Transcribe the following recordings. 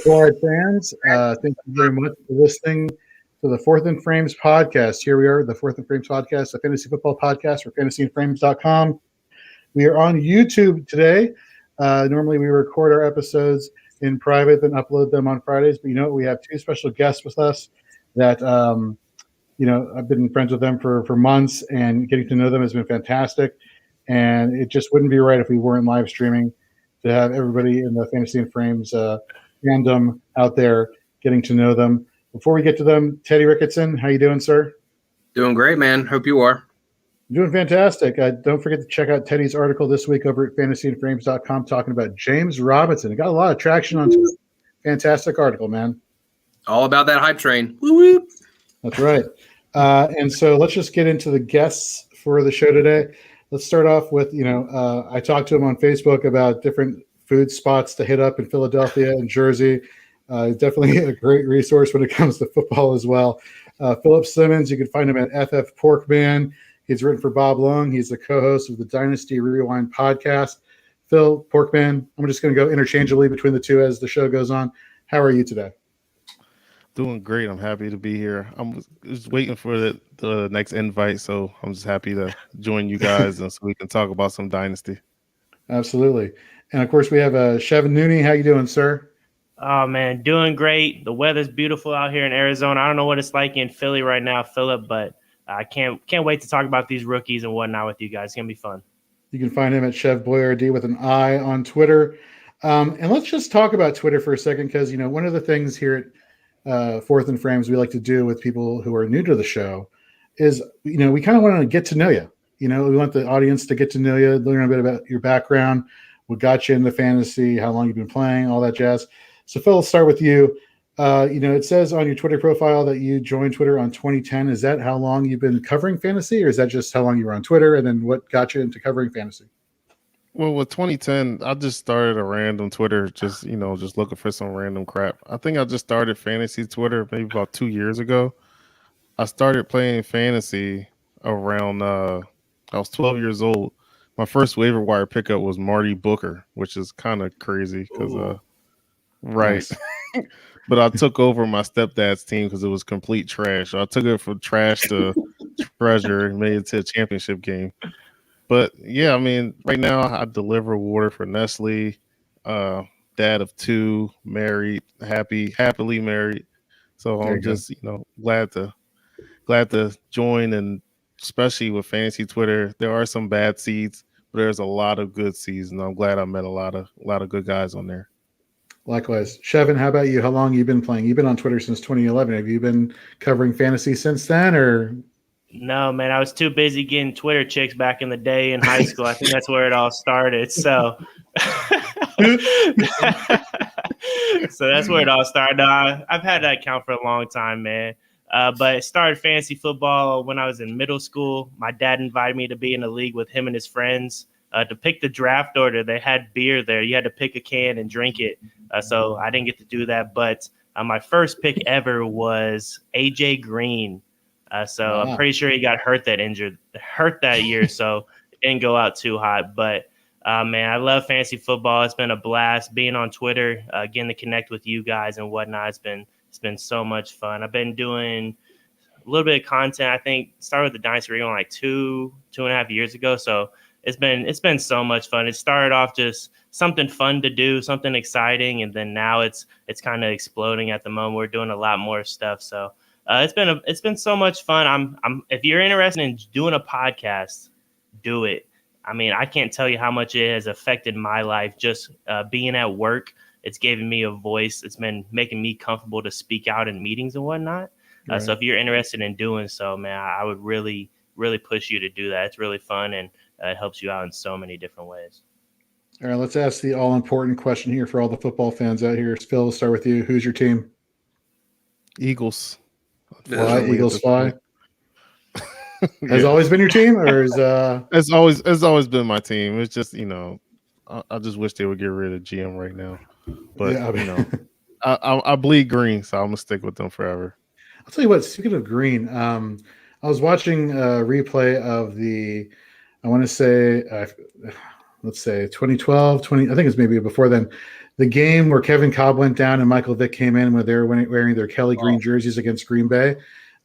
Wide fans, thank you very much for listening to the Fourth and Frames podcast. Here we are, the Fourth and Frames podcast, a fantasy football podcast for fantasyandframes.com. We are on YouTube today. Normally we record our episodes in private, then upload them on Fridays. But you know what? We have two special guests with us that, I've been friends with them for months, and getting to know them has been fantastic. And it just wouldn't be right if we weren't live streaming to have everybody in the Fantasy and Frames fandom out there getting to know them. Before we get to them, Teddy Ricketson, how you doing, sir? Doing great, man. Hope you are. Doing fantastic. Don't forget to check out Teddy's article this week over at fantasyandframes.com talking about James Robinson. It got a lot of traction on Twitter. Fantastic article, man. All about that hype train. Woo-woo. That's right. And so let's just get into the guests for the show today. Let's start off with, I talked to him on Facebook about different food spots to hit up in Philadelphia and Jersey. Definitely a great resource when it comes to football as well. Philip Simmons, you can find him at FF Porkman. He's written for Bob Long. He's the co-host of the Dynasty Rewind podcast. Phil Porkman, I'm just going to go interchangeably between the two as the show goes on. How are you today? Doing great. I'm happy to be here. I'm just waiting for the next invite, so I'm just happy to join you guys and so we can talk about some Dynasty. Absolutely. And, of course, we have Chevin Nooney. How you doing, sir? Oh, man, doing great. The weather's beautiful out here in Arizona. I don't know what it's like in Philly right now, Philip, but I can't wait to talk about these rookies and whatnot with you guys. It's going to be fun. You can find him at Chev Boyardee with an I on Twitter. And let's just talk about Twitter for a second because, one of the things here at Fourth and Frames we like to do with people who are new to the show is, we kind of want to get to know you. We want the audience to get to know you, learn a bit about your background, what got you into fantasy, how long you've been playing, all that jazz. So, Phil, let's start with you. It says on your Twitter profile that you joined Twitter on 2010. Is that how long you've been covering fantasy, or is that just how long you were on Twitter, and then what got you into covering fantasy? Well, with 2010, I just started a random Twitter, just looking for some random crap. I think I just started fantasy Twitter maybe about 2 years ago. I started playing fantasy around I was 12 years old. My first waiver wire pickup was Marty Booker, which is kind of crazy because right. Nice. But I took over my stepdad's team because it was complete trash. So I took it from trash to treasure and made it to a championship game. But yeah, right now I deliver water for Nestle, dad of two, married, happily married. So I'm just, glad to join, and especially with fantasy Twitter, there are some bad seeds, but there's a lot of good seeds, and I'm glad I met a lot of good guys on there. Likewise. Chevin, how about you? How long have you been playing? You've been on Twitter since 2011. Have you been covering fantasy since then, or? No, man, I was too busy getting Twitter chicks back in the day in high school. I think that's where it all started. So, so that's where it all started. No, I've had that account for a long time, man. But it started fantasy football when I was in middle school. My dad invited me to be in a league with him and his friends. To pick the draft order, they had beer there. You had to pick a can and drink it. So I didn't get to do that. But my first pick ever was A.J. Green. Wow. I'm pretty sure he got hurt that year. So it didn't go out too hot. But, man, I love fantasy football. It's been a blast being on Twitter, getting to connect with you guys and whatnot. It's been so much fun. I've been doing a little bit of content. I think started with the Dynasty Rewind like two and a half years ago. So it's been so much fun. It started off just something fun to do, something exciting, and then now it's kind of exploding at the moment. We're doing a lot more stuff. So it's been so much fun. I'm if you're interested in doing a podcast, do it. I can't tell you how much it has affected my life. Just being at work, it's given me a voice. It's been making me comfortable to speak out in meetings and whatnot. Right. So if you're interested in doing so, man, I would really, really push you to do that. It's really fun, and it helps you out in so many different ways. All right, let's ask the all-important question here for all the football fans out here. Phil, we'll start with you. Who's your team? Eagles. Why? Eagles fly? Has always been your team, or is It's always been my team. It's just I just wish they would get rid of GM right now. But I bleed green, so I'm gonna stick with them forever. I'll tell you what. Speaking of green, I was watching a replay of the. I want to say let's say 2012, I think it's maybe before then, the game where Kevin Cobb went down and Michael Vick came in when they were wearing their Kelly Green jerseys against Green Bay.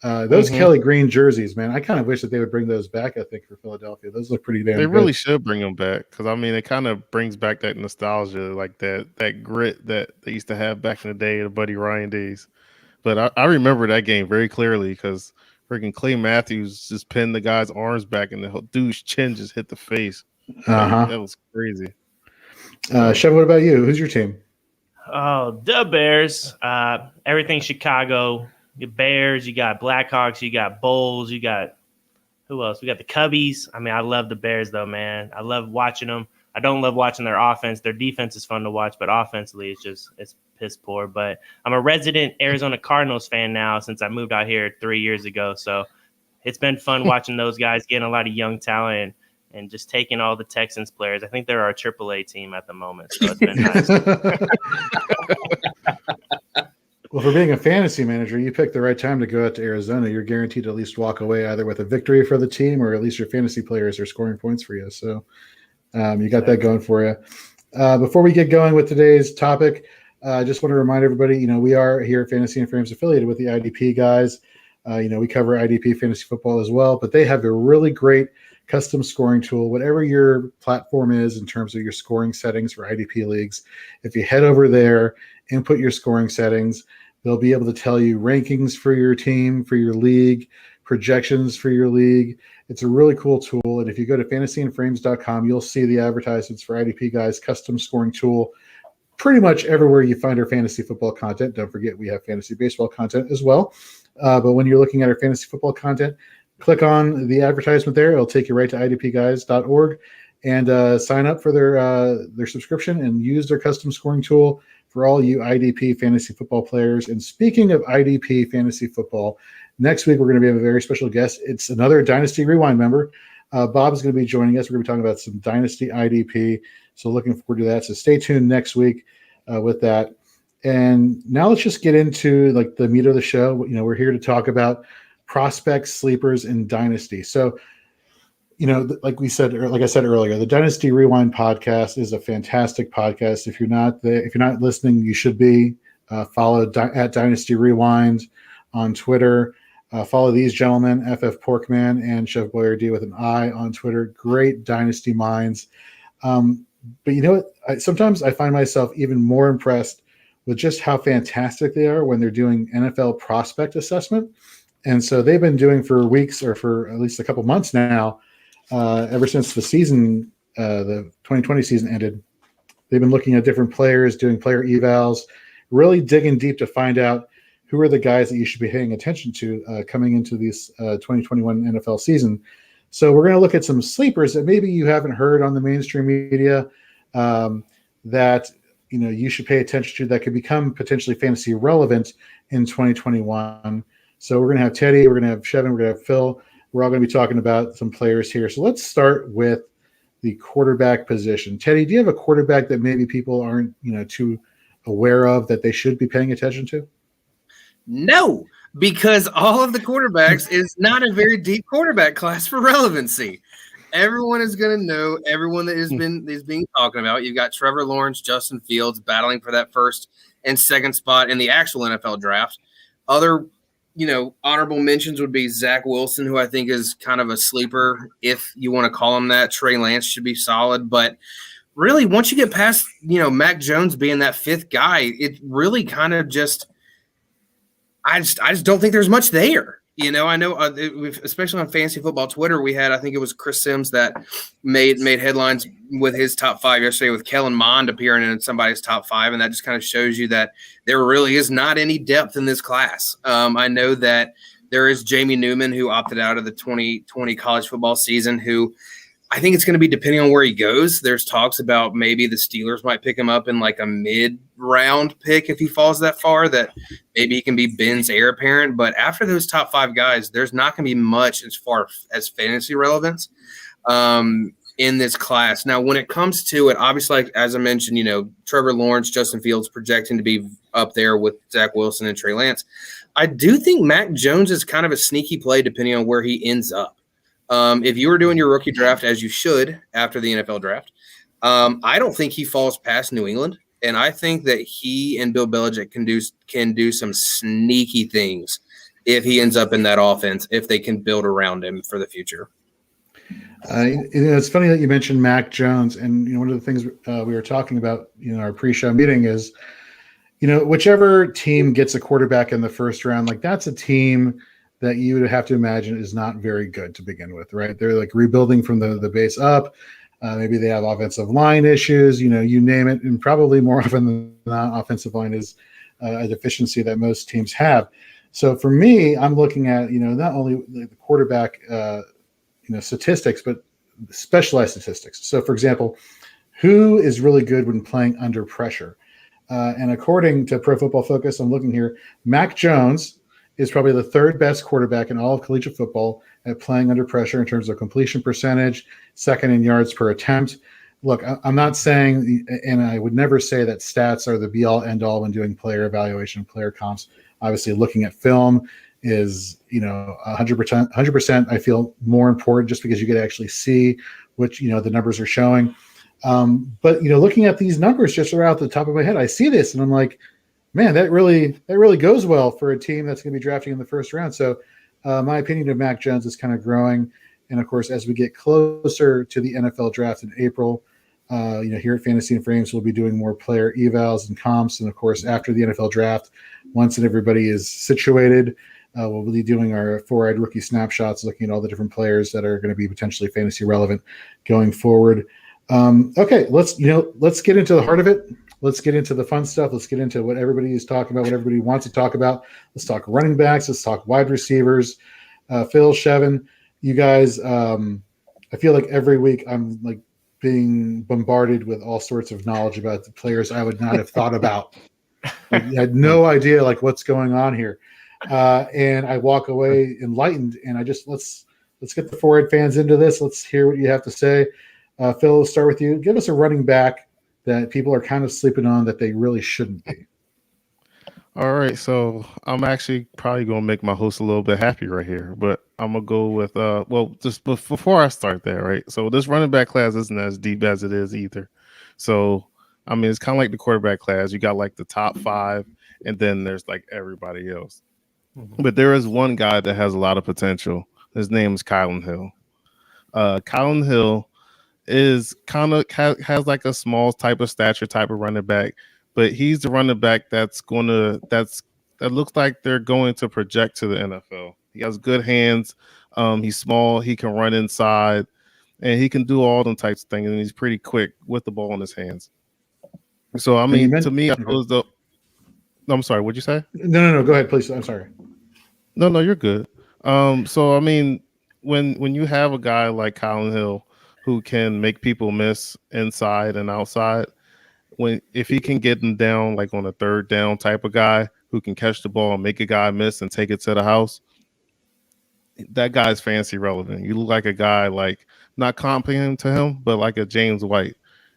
Those Kelly Green jerseys, man, I kind of wish that they would bring those back, I think, for Philadelphia. Those look pretty damn good. They really should bring them back because, I mean, it kind of brings back that nostalgia, like that grit that they used to have back in the day, the Buddy Ryan days. But I remember that game very clearly because freaking Clay Matthews just pinned the guy's arms back and the dude's chin just hit the face. That was crazy. Chev, what about you? Who's your team? Oh, the Bears. Everything Chicago. The Bears, you got Blackhawks, you got Bulls, you got who else? We got the Cubbies. I mean, I love the Bears though, man. I love watching them. I don't love watching their offense. Their defense is fun to watch, but offensively it's piss poor. But I'm a resident Arizona Cardinals fan now since I moved out here 3 years ago. So it's been fun watching those guys getting a lot of young talent and just taking all the Texans players. I think they're our AAA team at the moment. So it's been nice. Well, for being a fantasy manager, you picked the right time to go out to Arizona. You're guaranteed to at least walk away either with a victory for the team or at least your fantasy players are scoring points for you. So you got that going for you. Before we get going with today's topic, I just want to remind everybody, we are here at Fantasy and Frames affiliated with the IDP guys. We cover IDP fantasy football as well, but they have a really great custom scoring tool, whatever your platform is in terms of your scoring settings for IDP leagues. If you head over there, input your scoring settings, they'll be able to tell you rankings for your team, for your league, projections for your league. It's a really cool tool. And if you go to fantasyandframes.com, you'll see the advertisements for IDP guys custom scoring tool pretty much everywhere you find our fantasy football content. Don't forget we have fantasy baseball content as well. But when you're looking at our fantasy football content, click on the advertisement there. It'll take you right to idpguys.org and sign up for their subscription and use their custom scoring tool for all you IDP fantasy football players. And speaking of IDP fantasy football, next week we're going to have a very special guest. It's another Dynasty Rewind member. Bob is going to be joining us. We're going to be talking about some Dynasty IDP. So looking forward to that. So stay tuned next week with that. And now let's just get into like the meat of the show. We're here to talk about prospects, sleepers, and Dynasty. So, like I said earlier, the Dynasty Rewind podcast is a fantastic podcast. If you're not listening, you should be. Follow at Dynasty Rewind on Twitter. Follow these gentlemen, FF Porkman and Chef Boyardee with an I on Twitter. Great Dynasty minds. But you know what? Sometimes I find myself even more impressed with just how fantastic they are when they're doing NFL prospect assessment. And so they've been doing for weeks or for at least a couple months now, ever since the season, the 2020 season ended. They've been looking at different players, doing player evals, really digging deep to find out who are the guys that you should be paying attention to coming into this 2021 NFL season. So we're going to look at some sleepers that maybe you haven't heard on the mainstream media that you should pay attention to that could become potentially fantasy relevant in 2021. So we're going to have Teddy, we're going to have Chevin, we're going to have Phil. We're all going to be talking about some players here. So let's start with the quarterback position. Teddy, do you have a quarterback that maybe people aren't too aware of that they should be paying attention to? No, because all of the quarterbacks is not a very deep quarterback class for relevancy. Everyone is going to know everyone that is being talking about. You've got Trevor Lawrence, Justin Fields battling for that first and second spot in the actual NFL draft. Other, honorable mentions would be Zach Wilson, who I think is kind of a sleeper, if you want to call him that. Trey Lance should be solid, but really once you get past, Mac Jones being that fifth guy, it really kind of just I just don't think there's much there. I know, especially on Fantasy Football Twitter, we had, I think it was Chris Sims that made headlines with his top five yesterday with Kellen Mond appearing in somebody's top five, and that just kind of shows you that there really is not any depth in this class. I know that there is Jamie Newman, who opted out of the 2020 college football season, who I think it's going to be depending on where he goes. There's talks about maybe the Steelers might pick him up in like a mid-round pick if he falls that far, that maybe he can be Ben's heir apparent. But after those top five guys, there's not going to be much as far as fantasy relevance in this class. Now, when it comes to it, obviously, like, as I mentioned, Trevor Lawrence, Justin Fields projecting to be up there with Zach Wilson and Trey Lance. I do think Mac Jones is kind of a sneaky play depending on where he ends up. If you were doing your rookie draft, as you should after the NFL draft, I don't think he falls past New England, and I think that he and Bill Belichick can do some sneaky things if he ends up in that offense, if they can build around him for the future. It's funny that you mentioned Mac Jones, and one of the things we were talking about in our pre-show meeting is, whichever team gets a quarterback in the first round, like that's a team that you would have to imagine is not very good to begin with, right? They're like rebuilding from the base up. Maybe they have offensive line issues, you name it, and probably more often than not, offensive line is a deficiency that most teams have. So for me, I'm looking at not only the quarterback statistics, but specialized statistics. So, for example, who is really good when playing under pressure? And according to Pro Football Focus, I'm looking here, Mac Jones is probably the third best quarterback in all of collegiate football at playing under pressure in terms of completion percentage, second in yards per attempt. Look, I'm not saying, and I would never say that stats are the be-all, end-all when doing player evaluation, player comps. Obviously, looking at film is 100%. I feel more important just because you get to actually see which the numbers are showing. But looking at these numbers just right off the top of my head, I see this and I'm like, man, that really goes well for a team that's going to be drafting in the first round. So my opinion of Mac Jones is kind of growing. And of course, as we get closer to the NFL draft in April, here at Fantasy and Frames, we'll be doing more player evals and comps. And of course, after the NFL draft, once everybody is situated, we'll be doing our four-eyed rookie snapshots, looking at all the different players that are going to be potentially fantasy relevant going forward. Okay, let's get into the heart of it. Let's get into the fun stuff. Let's get into what everybody is talking about, what everybody wants to talk about. Let's talk running backs. Let's talk wide receivers. Phil, Chevin, you guys, I feel like every week I'm like being bombarded with all sorts of knowledge about the players I would not have thought about. I had no idea like what's going on here. And I walk away enlightened, and I just let's get the Forehead fans into this. Let's hear what you have to say. Phil, let's start with you. Give us a running back that people are kind of sleeping on that they really shouldn't be. All right, so I'm actually probably going to make my host a little bit happy right here, but I'm going to go with, just before I start there, right? So this running back class isn't as deep as it is either. So, I mean, it's kind of like the quarterback class. You got like the top five, and then there's like everybody else. Mm-hmm. But there is one guy that has a lot of potential. His name is Colin Hill. Colin Hill is kind of has like a small type of stature type of running back, but he's the running back that looks like they're going to project to the NFL. He has good hands. He's small. He can run inside, and he can do all them types of things. And he's pretty quick with the ball in his hands. So I mean, to me, I'm sorry. What'd you say? No. Go ahead, please. I'm sorry. No, you're good. So I mean, when you have a guy like Colin Hill who can make people miss inside and outside, if he can get them down like on a third down type of guy who can catch the ball and make a guy miss and take it to the house, that guy's fantasy relevant. You look like a guy like not comparing to him, but like a James White.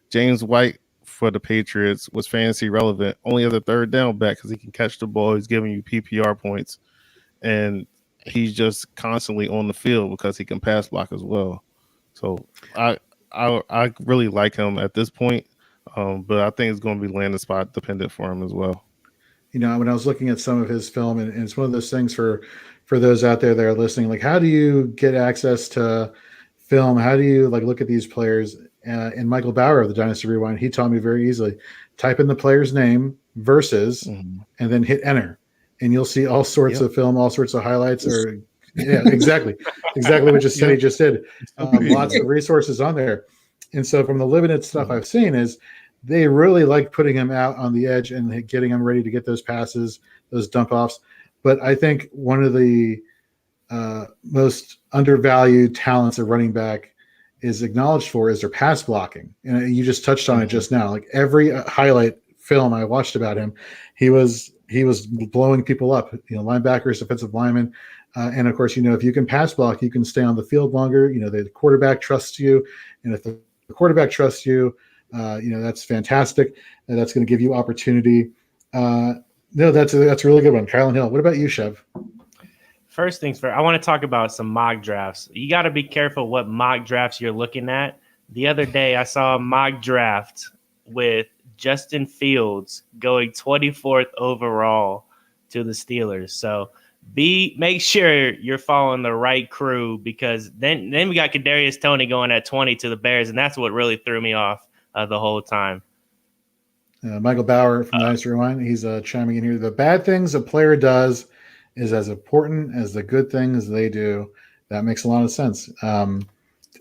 James White for the Patriots was fantasy relevant only as a third down back because he can catch the ball. He's giving you PPR points, and he's just constantly on the field because he can pass block as well. So I really like him at this point, but I think it's going to be landing spot dependent for him as well. When I was looking at some of his film, and it's one of those things for those out there that are listening, like how do you get access to film? How do you like look at these players? And Michael Bauer of the Dynasty Rewind, he taught me very easily, type in the player's name versus, and then hit enter. And you'll see all sorts of film, all sorts of highlights, exactly what he just did. Lots of resources on there. And so from the limited stuff I've seen is they really like putting him out on the edge and getting him ready to get those passes, those dump offs. But I think one of the most undervalued talents of running back is acknowledged for is their pass blocking. And you just touched on it just now. Like every highlight film I watched about him, he was blowing people up, linebackers, defensive linemen. And of course, if you can pass block, you can stay on the field longer. The quarterback trusts you. And if the quarterback trusts you, that's fantastic. And that's going to give you opportunity. That's a really good one. Colin Hill. What about you, Chev? First things first, I want to talk about some mock drafts. You got to be careful what mock drafts you're looking at the other day I saw a mock draft with Justin Fields going 24th overall to the Steelers. So make sure you're following the right crew, because then we got Kadarius Toney going at 20 to the Bears, and that's what really threw me off the whole time. Michael Bauer from Dynasty Rewind, he's chiming in here. The bad things a player does is as important as the good things they do. That makes a lot of sense. Let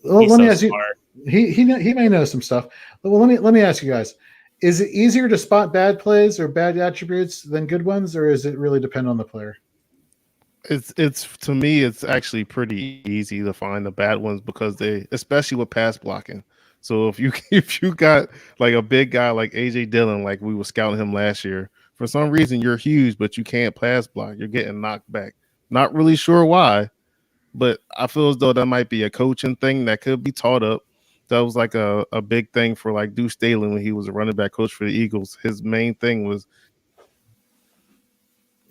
me ask you. He may know some stuff. Well, let me ask you guys: is it easier to spot bad plays or bad attributes than good ones, or is it really depend on the player? It's to me, it's actually pretty easy to find the bad ones, because especially with pass blocking. So if you got like a big guy like AJ Dillon, like we were scouting him last year, for some reason you're huge, but you can't pass block. You're getting knocked back. Not really sure why, but I feel as though that might be a coaching thing that could be taught up. That was like a big thing for like Deuce Staley when he was a running back coach for the Eagles. His main thing was.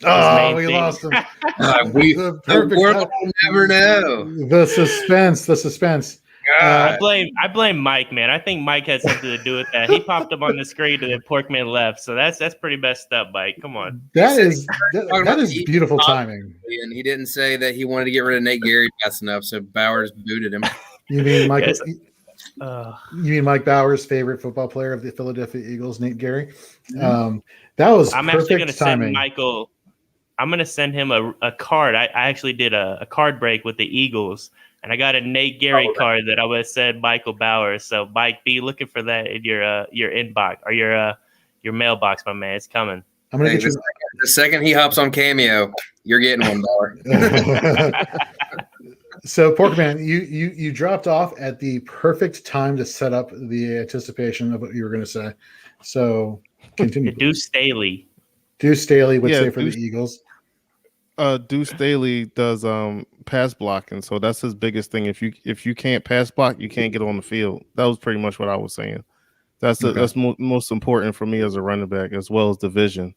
Oh, we lost him. The world will never know. The suspense. I blame Mike, man. I think Mike had something to do with that. He popped up on the screen and then Porkman left. So that's pretty messed up, Mike. Come on. That is beautiful timing. And he didn't say that he wanted to get rid of Nate Gary fast enough, so Bowers booted him. You mean Mike? You mean Mike Bauer's favorite football player of the Philadelphia Eagles, Nate Gary? That was I'm actually going to send Michael. I'm going to send him a card. I actually did a card break with the Eagles, and I got a Nate Gary card that I would have said Michael Bowers. So, Mike, be looking for that in your inbox or your mailbox, my man. It's coming. I'm going to get you. The second he hops on Cameo, you're getting $1. So, Porkman, you dropped off at the perfect time to set up the anticipation of what you were going to say. So, continue. Deuce Staley. Deuce Staley would say for the Eagles. Deuce Staley does pass blocking, so that's his biggest thing. If you can't pass block, you can't get on the field. That was pretty much what I was saying. That's most important for me as a running back, as well as the vision.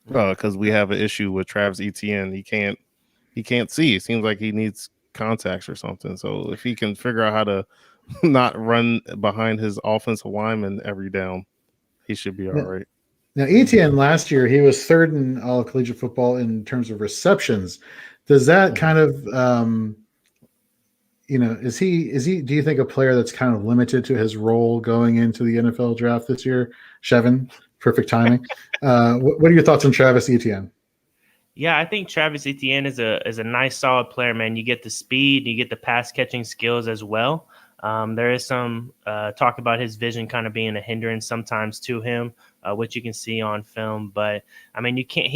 Because we have an issue with Travis Etienne. He can't see. It seems like he needs contacts or something. So if he can figure out how to not run behind his offensive lineman every down, he should be all right. Now, Etienne last year, he was third in all collegiate football in terms of receptions. Does that kind of, is he? Do you think a player that's kind of limited to his role going into the NFL draft this year? Chevin, perfect timing. What are your thoughts on Travis Etienne? Yeah, I think Travis Etienne is a nice, solid player, man. You get the speed, you get the pass catching skills as well. There is some talk about his vision kind of being a hindrance sometimes to him, which you can see on film. But I mean, you can't.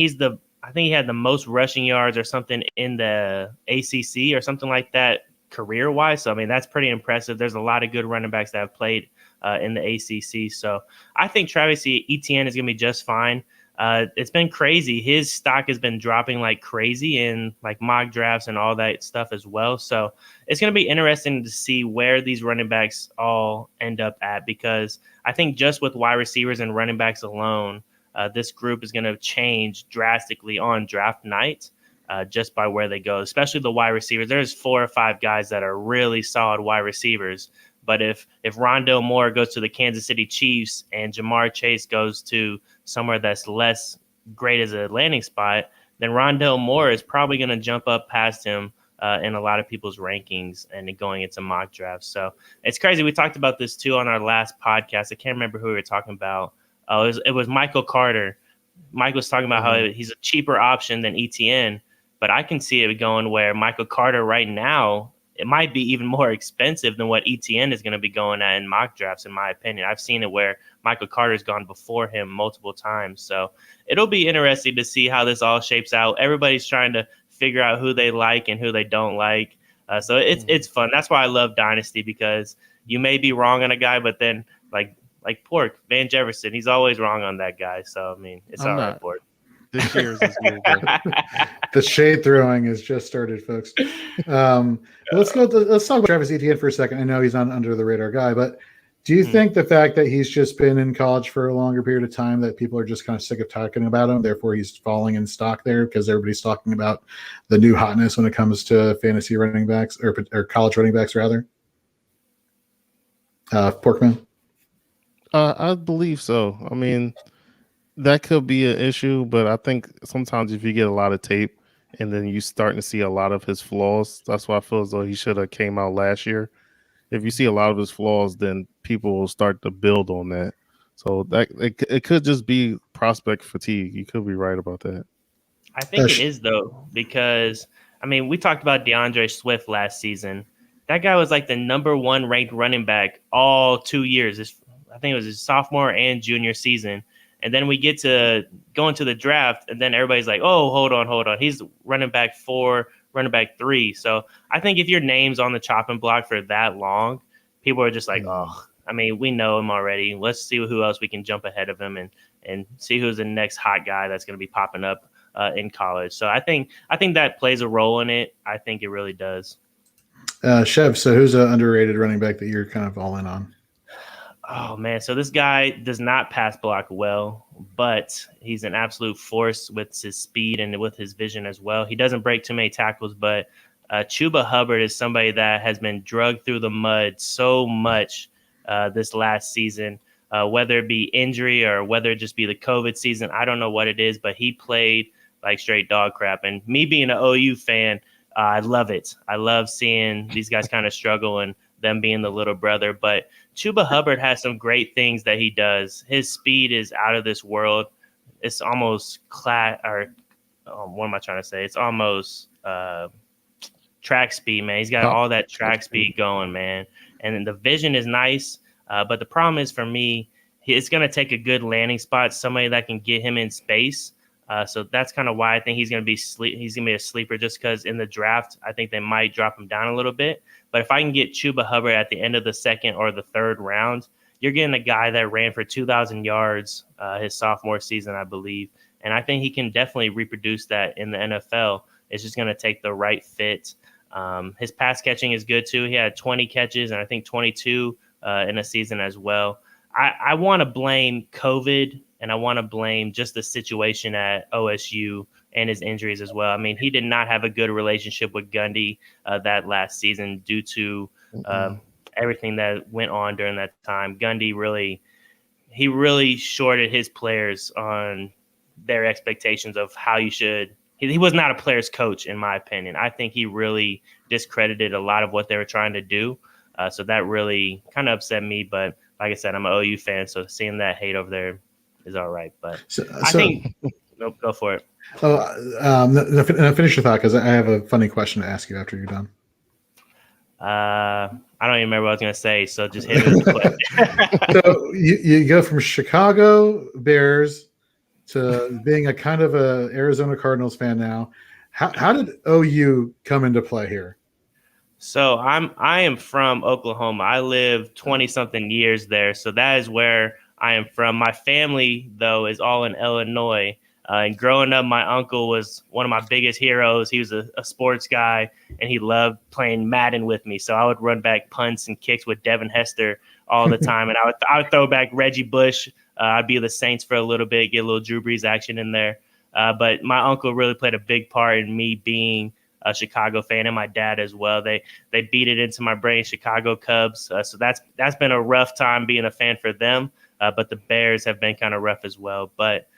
I think he had the most rushing yards or something in the ACC or something like that career wise. So I mean, that's pretty impressive. There's a lot of good running backs that have played in the ACC. So I think Travis Etienne is going to be just fine. It's been crazy. His stock has been dropping like crazy in like mock drafts and all that stuff as well. So it's going to be interesting to see where these running backs all end up at, because I think just with wide receivers and running backs alone, this group is going to change drastically on draft night just by where they go, especially the wide receivers. There's 4 or 5 guys that are really solid wide receivers. But if Rondell Moore goes to the Kansas City Chiefs and Jamar Chase goes to somewhere that's less great as a landing spot, then Rondell Moore is probably going to jump up past him in a lot of people's rankings and going into mock drafts. So it's crazy. We talked about this too on our last podcast. I can't remember who we were talking about. It was Michael Carter. Mike was talking about how he's a cheaper option than Etienne, but I can see it going where Michael Carter right now, it might be even more expensive than what Etienne is going to be going at in mock drafts, in my opinion. I've seen it where Michael Carter's gone before him multiple times. So it'll be interesting to see how this all shapes out. Everybody's trying to figure out who they like and who they don't like. So it's fun. That's why I love Dynasty, because you may be wrong on a guy, but then like Pork, Van Jefferson, he's always wrong on that guy. So, I mean, it's all right, Pork. This year's is good. The shade throwing has just started, folks. Let's talk about Travis Etienne for a second. I know he's not under the radar guy, but do you think the fact that he's just been in college for a longer period of time that people are just kind of sick of talking about him, therefore he's falling in stock there because everybody's talking about the new hotness when it comes to fantasy running backs or college running backs rather? Porkman? I believe so. I mean, that could be an issue, but I think sometimes if you get a lot of tape and then you starting to see a lot of his flaws, that's why I feel as though he should have came out last year. If you see a lot of his flaws, then people will start to build on that. So that it could just be prospect fatigue. You could be right about that. I think it is, though, because, I mean, we talked about DeAndre Swift last season. That guy was like the number 1 ranked running back all 2 years. I think it was his sophomore and junior season. And then we get to going to the draft, and then everybody's like, oh, hold on. He's running back 4, running back 3. So I think if your name's on the chopping block for that long, people are just like, oh, I mean, we know him already. Let's see who else we can jump ahead of him and see who's the next hot guy that's going to be popping up in college. So I think that plays a role in it. I think it really does. Chev, so who's an underrated running back that you're kind of all in on? Oh, man. So this guy does not pass block well, but he's an absolute force with his speed and with his vision as well. He doesn't break too many tackles, but Chuba Hubbard is somebody that has been drugged through the mud so much this last season, whether it be injury or whether it just be the COVID season. I don't know what it is, but he played like straight dog crap. And me being an OU fan, I love it. I love seeing these guys kind of struggle and them being the little brother. But Chuba Hubbard has some great things that he does. His speed is out of this world. It's almost what am I trying to say? It's almost track speed, man. He's got all that track speed going, man. And the vision is nice. But the problem is for me, it's going to take a good landing spot, somebody that can get him in space. So that's kind of why I think he's going to be a sleeper, just because in the draft, I think they might drop him down a little bit. But if I can get Chuba Hubbard at the end of the second or the third round, you're getting a guy that ran for 2,000 yards his sophomore season, I believe. And I think he can definitely reproduce that in the NFL. It's just going to take the right fit. His pass catching is good, too. He had 20 catches and I think 22 in a season as well. I want to blame COVID, and I want to blame just the situation at OSU and his injuries as well. I mean, he did not have a good relationship with Gundy that last season due to everything that went on during that time. Gundy really shorted his players on their expectations of how you should. He was not a player's coach, in my opinion. I think he really discredited a lot of what they were trying to do. So that really kind of upset me. But like I said, I'm an OU fan, so seeing that hate over there is all right. But I think go for it. Finish your thought, because I have a funny question to ask you after you're done. I don't even remember what I was going to say, so just hit it with the question. So you go from Chicago Bears to being a kind of a Arizona Cardinals fan now. How did OU come into play here? So I am from Oklahoma. I lived 20-something years there, so that is where I am from. My family, though, is all in Illinois. And growing up, my uncle was one of my biggest heroes. He was a sports guy, and he loved playing Madden with me. So I would run back punts and kicks with Devin Hester all the time, and I would throw back Reggie Bush. I'd be the Saints for a little bit, get a little Drew Brees action in there. But my uncle really played a big part in me being a Chicago fan, and my dad as well. They beat it into my brain, Chicago Cubs. So that's been a rough time being a fan for them. But the Bears have been kind of rough as well. But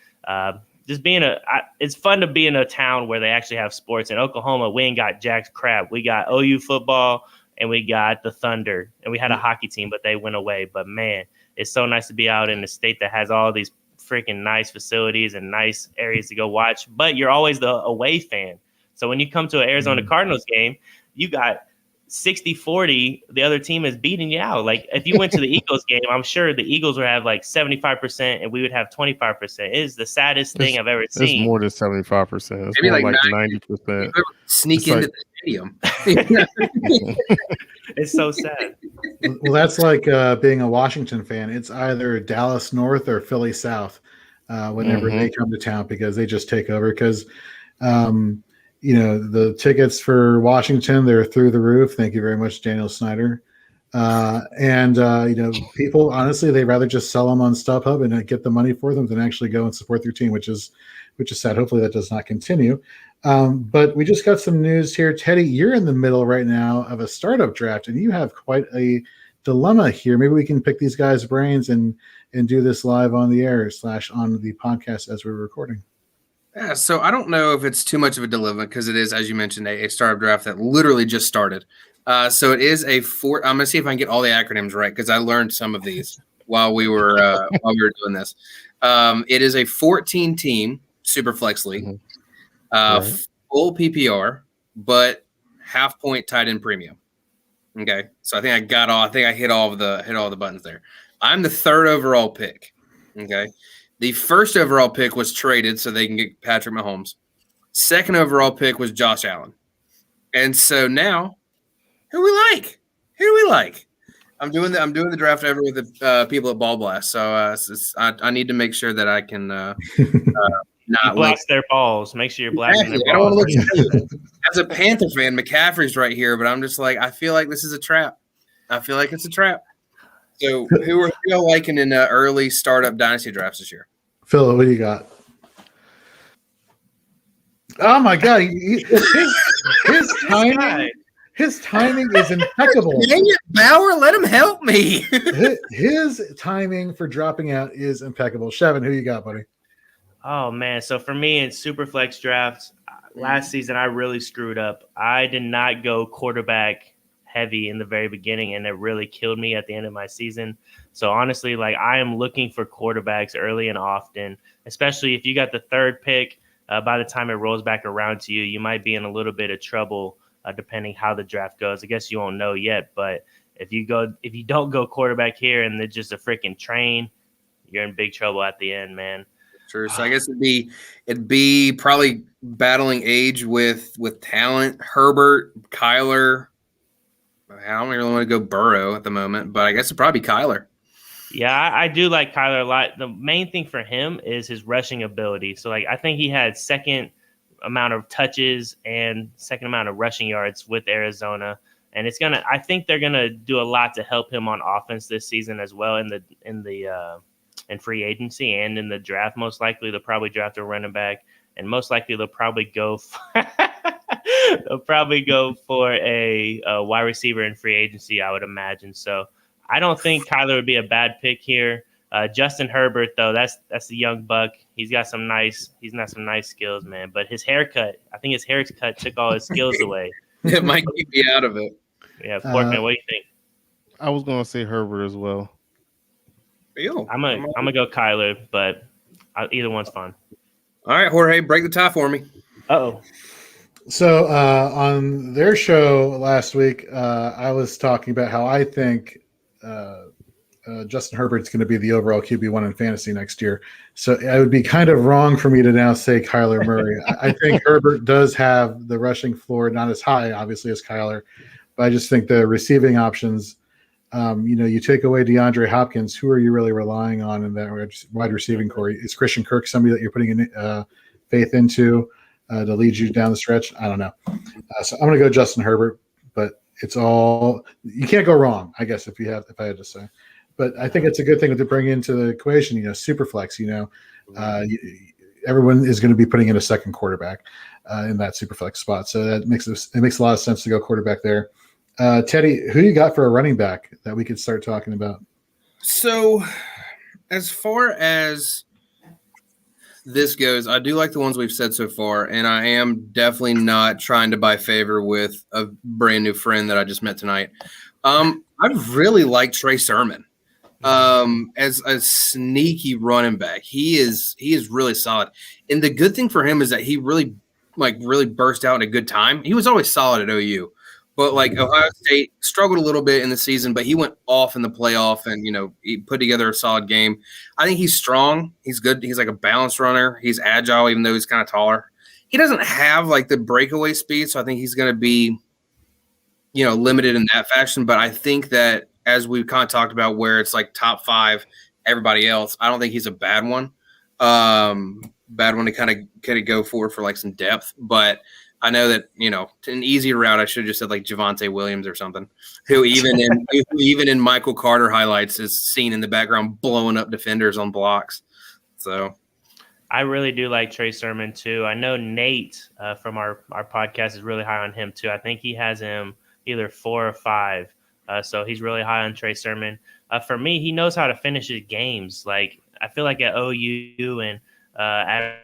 just it's fun to be in a town where they actually have sports. In Oklahoma, we ain't got jack crap. We got OU football and we got the Thunder, and we had a hockey team, but they went away. But man, it's so nice to be out in a state that has all these freaking nice facilities and nice areas to go watch. But you're always the away fan. So when you come to an Arizona Cardinals game, you got 60-40, the other team is beating you out. Like if you went to the Eagles game, I'm sure the Eagles would have like 75% and we would have 25%. It is the saddest thing I've ever seen. It's more than 75%. It's Maybe more like 90%. Sneak into the stadium. It's so sad. Well, that's like being a Washington fan. It's either Dallas North or Philly South whenever they come to town, because they just take over. Because the tickets for Washington, they're through the roof. Thank you very much, Daniel Snyder. People, honestly, they'd rather just sell them on StubHub and get the money for them than actually go and support their team, which is sad. Hopefully that does not continue. But we just got some news here. Teddy, you're in the middle right now of a startup draft, and you have quite a dilemma here. Maybe we can pick these guys' brains and do this live on the air / on the podcast as we're recording. Yeah, so I don't know if it's too much of a dilemma because it is, as you mentioned, a startup draft that literally just started. So it is I'm going to see if I can get all the acronyms right because I learned some of these while we were doing this. It is a 14-team Superflex league, full PPR, but half-point tight end premium. Okay, so I think I hit all the buttons there. I'm the 3rd overall pick. Okay. The 1st overall pick was traded so they can get Patrick Mahomes. 2nd overall pick was Josh Allen. And so now, who do we like? I'm doing the draft over with the people at Ball Blast. So I need to make sure that I can not blast their balls. Make sure you're blasting their balls. I don't want to look as a Panther fan, McCaffrey's right here, but I'm just like, I feel like this is a trap. I feel like it's a trap. So who are you liking in early startup dynasty drafts this year? Phil, what do you got? Oh my God, his timing is impeccable. Dang it, Bauer, let him help me. His timing for dropping out is impeccable. Shevin, who you got, buddy? Oh man, so for me in Superflex drafts last season, I really screwed up. I did not go quarterback heavy in the very beginning, and it really killed me at the end of my season. So honestly, like I am looking for quarterbacks early and often, especially if you got the 3rd pick. By the time it rolls back around to you, you might be in a little bit of trouble depending how the draft goes. I guess you won't know yet, but if you don't go quarterback here and it's just a freaking train, you're in big trouble at the end, man. Sure. So I guess it'd be probably battling age with talent. Herbert, Kyler. I don't really want to go Burrow at the moment, but I guess it'd probably be Kyler. Yeah, I do like Kyler a lot. The main thing for him is his rushing ability. So, like, I think he had 2nd amount of touches and 2nd amount of rushing yards with Arizona, and I think they're gonna do a lot to help him on offense this season as well in free agency and in the draft. Most likely, they'll probably draft a running back, and most likely they'll probably go. They'll probably go for a wide receiver in free agency, I would imagine. So I don't think Kyler would be a bad pick here. Justin Herbert, though, that's the young buck. He's got some nice skills, man. But his haircut, I think his haircut took all his skills away. It might keep me out of it. Yeah, Portman, what do you think? I was going to say Herbert as well. I'm gonna go Kyler, but either one's fine. All right, Jorge, break the tie for me. Uh-oh. So on their show last week, I was talking about how I think Justin Herbert's going to be the overall QB1 in fantasy next year. So it would be kind of wrong for me to now say Kyler Murray. I think Herbert does have the rushing floor, not as high, obviously, as Kyler, but I just think the receiving options, you take away DeAndre Hopkins, who are you really relying on in that wide receiving core? Is Christian Kirk somebody that you're putting in faith into to lead you down the stretch? I don't know. So I'm going to go Justin Herbert, but it's all – you can't go wrong, I guess, if I had to say. But I think it's a good thing to bring into the equation, Superflex, everyone is going to be putting in a second quarterback in that Superflex spot. So it makes a lot of sense to go quarterback there. Teddy, who you got for a running back that we could start talking about? So as far as this goes, I do like the ones we've said so far, and I am definitely not trying to buy favor with a brand new friend that I just met tonight. I really like Trey Sermon. As a sneaky running back. He is really solid. And the good thing for him is that he really burst out in a good time. He was always solid at OU. But Ohio State struggled a little bit in the season, but he went off in the playoff and, he put together a solid game. I think he's strong. He's good. He's like a balanced runner. He's agile, even though he's kind of taller. He doesn't have the breakaway speed. So I think he's going to be, limited in that fashion. But I think that, as we've kind of talked about, where it's top 5, everybody else, I don't think he's a bad one. Bad one to kind of go for some depth. But I know that, an easier route, I should have just said Javonta Williams or something, who even in Michael Carter highlights is seen in the background blowing up defenders on blocks. So I really do like Trey Sermon too. I know Nate from our podcast is really high on him too. I think he has him either 4 or 5 So he's really high on Trey Sermon. For me, he knows how to finish his games. Like, I feel like at OU and at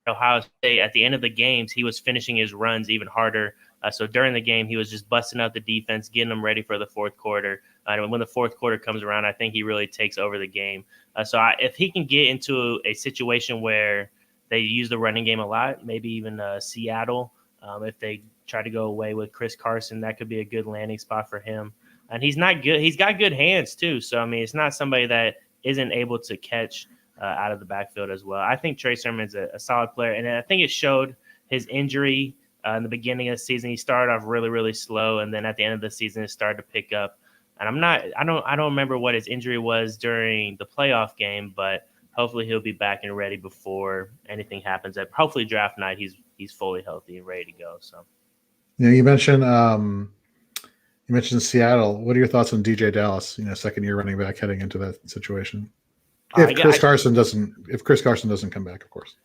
Ohio State, at the end of the games, he was finishing his runs even harder. So during the game, he was just busting out the defense, getting them ready for the fourth quarter. And when the fourth quarter comes around, I think he really takes over the game. If he can get into a situation where they use the running game a lot, maybe even Seattle, if they try to go away with Chris Carson, that could be a good landing spot for him. And he's not good. He's got good hands too. So, I mean, it's not somebody that isn't able to catch out of the backfield as well. I think Trey Sermon's a solid player. And I think it showed his injury in the beginning of the season. He started off really, really slow. And then at the end of the season, it started to pick up. And I don't remember what his injury was during the playoff game, but hopefully he'll be back and ready before anything happens. Hopefully draft night, he's fully healthy and ready to go. So, yeah, you mentioned Seattle. What are your thoughts on DJ Dallas? Second year running back heading into that situation. If Chris Carson doesn't come back, of course.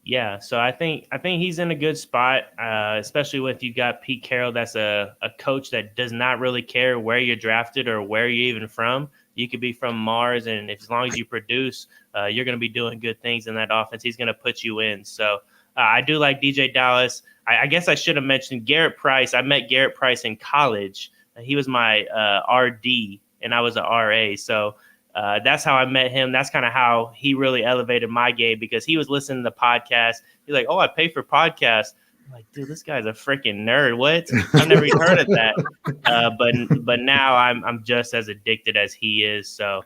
Yeah, so I think he's in a good spot, especially with you got Pete Carroll. That's a coach that does not really care where you're drafted or where you're even from. You could be from Mars, and as long as you produce, you're going to be doing good things in that offense. He's going to put you in. So I do like DJ Dallas. I guess I should have mentioned Garrett Price. I met Garrett Price in college. He was my RD, and I was an RA. So that's how I met him. That's kind of how he really elevated my game, because he was listening to the podcast. He's like, "Oh, I pay for podcasts." I'm like, dude, this guy's a freaking nerd. What? I've never even heard of that. But now I'm just as addicted as he is. So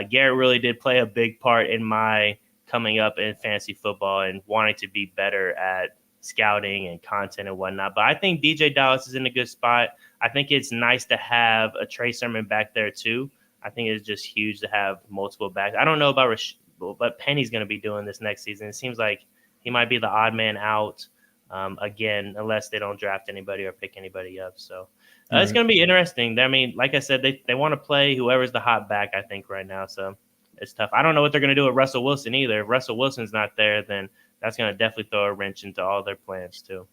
Garrett really did play a big part in my coming up in fantasy football and wanting to be better at scouting and content and whatnot. But I think DJ Dallas is in a good spot. I think it's nice to have a Trey Sermon back there too. I think it's just huge to have multiple backs. I don't know about what Penny's going to be doing this next season. It seems like he might be the odd man out again, unless they don't draft anybody or pick anybody up. So it's going to be interesting. I mean, like I said, they want to play whoever's the hot back, I think, right now. So it's tough. I don't know what they're going to do with Russell Wilson either. If Russell Wilson's not there, then that's going to definitely throw a wrench into all their plans too.